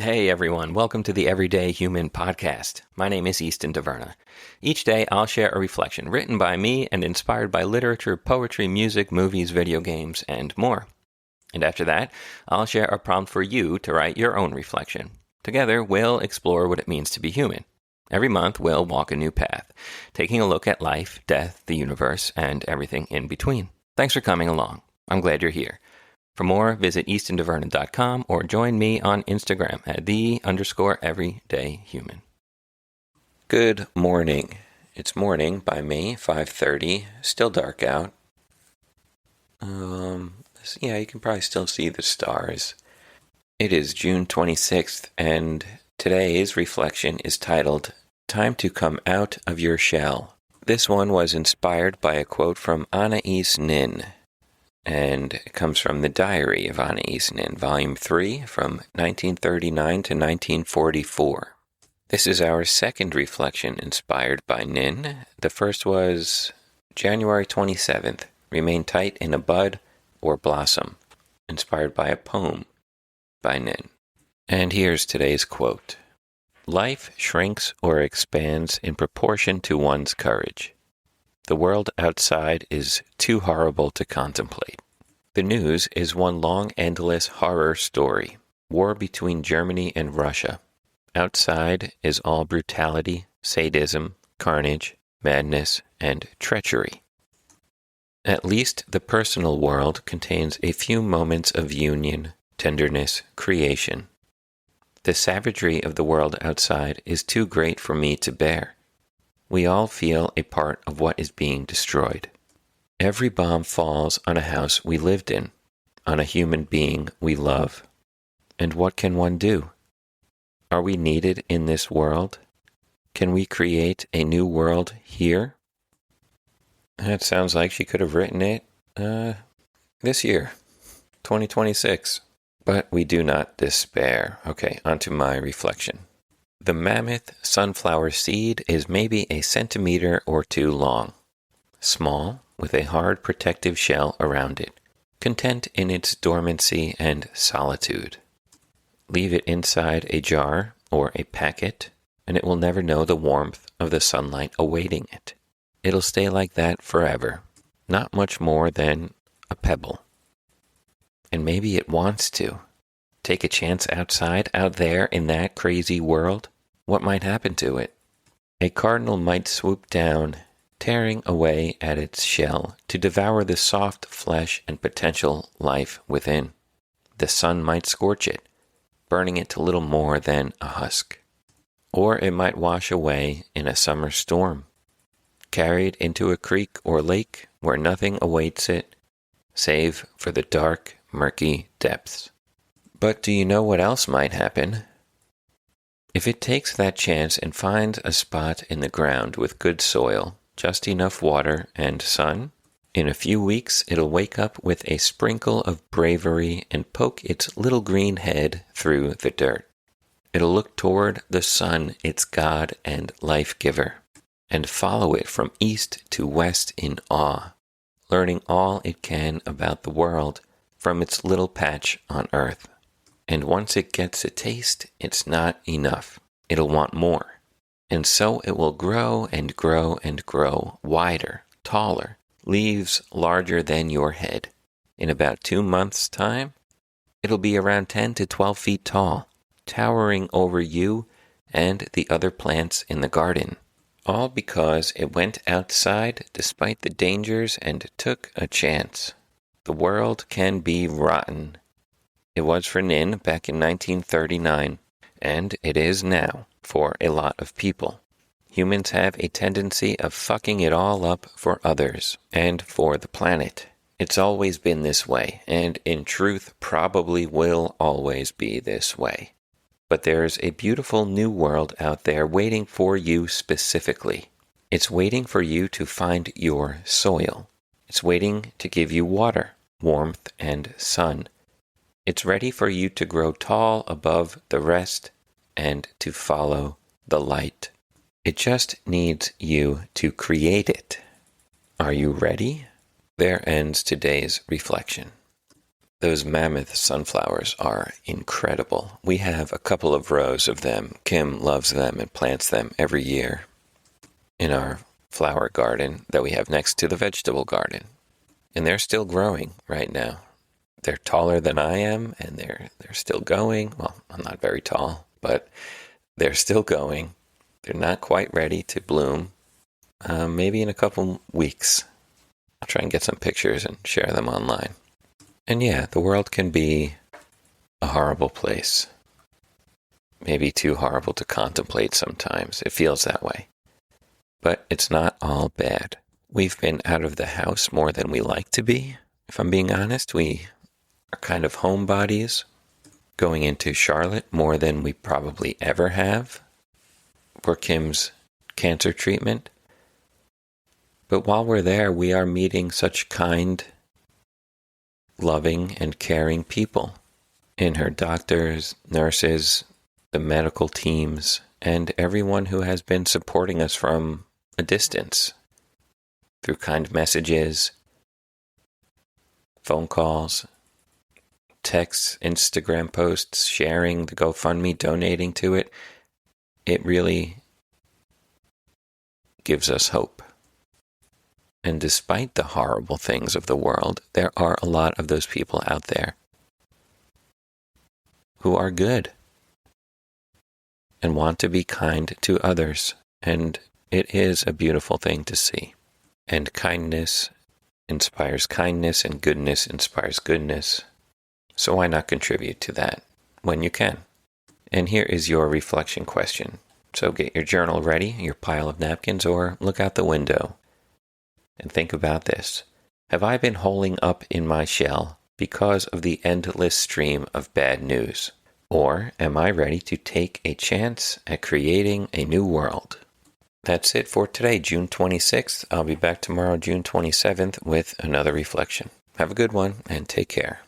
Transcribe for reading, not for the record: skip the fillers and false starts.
Hey everyone, welcome to the Everyday Human Podcast. My name is Easton Taverna. Each day I'll share a reflection written by me and inspired by literature, poetry, music, movies, video games, and more. And after that, I'll share a prompt for you to write your own reflection. Together, we'll explore what it means to be human. Every month, we'll walk a new path, taking a look at life, death, the universe, and everything in between. Thanks for coming along. I'm glad you're here. For more, visit eastontaverna.com or join me on Instagram at @the_everydayhuman. Good morning. It's morning by me, 5:30. Still dark out. You can probably still see the stars. It is June 26th, and today's reflection is titled, Time to Come Out of Your Shell. This one was inspired by a quote from Anais Nin. And it comes from the Diary of Anais Nin, Volume 3, from 1939 to 1944. This is our second reflection inspired by Nin. The first was January 27th, Remain Tight in a Bud or Blossom, inspired by a poem by Nin. And here's today's quote. Life shrinks or expands in proportion to one's courage. The world outside is too horrible to contemplate. The news is one long, endless horror story. War between Germany and Russia. Outside is all brutality, sadism, carnage, madness, and treachery. At least the personal world contains a few moments of union, tenderness, creation. The savagery of the world outside is too great for me to bear. We all feel a part of what is being destroyed. Every bomb falls on a house we lived in, on a human being we love. And what can one do? Are we needed in this world? Can we create a new world here? That sounds like she could have written it this year, 2026. But we do not despair. Okay, on to my reflection. The mammoth sunflower seed is maybe a centimeter or two long, small, with a hard protective shell around it, content in its dormancy and solitude. Leave it inside a jar or a packet, and it will never know the warmth of the sunlight awaiting it. It'll stay like that forever, not much more than a pebble. And maybe it wants to. Take a chance outside, out there in that crazy world. What might happen to it? A cardinal might swoop down, tearing away at its shell to devour the soft flesh and potential life within. The sun might scorch it, burning it to little more than a husk. Or it might wash away in a summer storm, carried into a creek or lake where nothing awaits it, save for the dark, murky depths. But do you know what else might happen? If it takes that chance and finds a spot in the ground with good soil, just enough water and sun, in a few weeks it'll wake up with a sprinkle of bravery and poke its little green head through the dirt. It'll look toward the sun, its God and life-giver, and follow it from east to west in awe, learning all it can about the world from its little patch on earth. And once it gets a taste, it's not enough. It'll want more. And so it will grow and grow and grow, wider, taller, leaves larger than your head. In about 2 months' time, it'll be around 10 to 12 feet tall, towering over you and the other plants in the garden. All because it went outside despite the dangers and took a chance. The world can be rotten. It was for Nin back in 1939, and it is now for a lot of people. Humans have a tendency of fucking it all up for others and for the planet. It's always been this way, and in truth probably will always be this way. But there's a beautiful new world out there waiting for you specifically. It's waiting for you to find your soil. It's waiting to give you water, warmth, and sun. It's ready for you to grow tall above the rest and to follow the light. It just needs you to create it. Are you ready? There ends today's reflection. Those mammoth sunflowers are incredible. We have a couple of rows of them. Kim loves them and plants them every year in our flower garden that we have next to the vegetable garden. And they're still growing right now. They're taller than I am, and they're still going. Well, I'm not very tall, but they're still going. They're not quite ready to bloom. Maybe in a couple weeks. I'll try and get some pictures and share them online. And yeah, the world can be a horrible place. Maybe too horrible to contemplate sometimes. It feels that way. But it's not all bad. We've been out of the house more than we like to be. If I'm being honest, we are kind of homebodies, going into Charlotte more than we probably ever have for Kim's cancer treatment. But while we're there, we are meeting such kind, loving, and caring people in her doctors, nurses, the medical teams, and everyone who has been supporting us from a distance through kind messages, phone calls, texts, Instagram posts, sharing the GoFundMe, donating to it. It really gives us hope. And despite the horrible things of the world, there are a lot of those people out there who are good and want to be kind to others. And it is a beautiful thing to see. And kindness inspires kindness, and goodness inspires goodness. So why not contribute to that when you can? And here is your reflection question. So get your journal ready, your pile of napkins, or look out the window and think about this. Have I been holing up in my shell because of the endless stream of bad news? Or am I ready to take a chance at creating a new world? That's it for today, June 26th. I'll be back tomorrow, June 27th, with another reflection. Have a good one, and take care.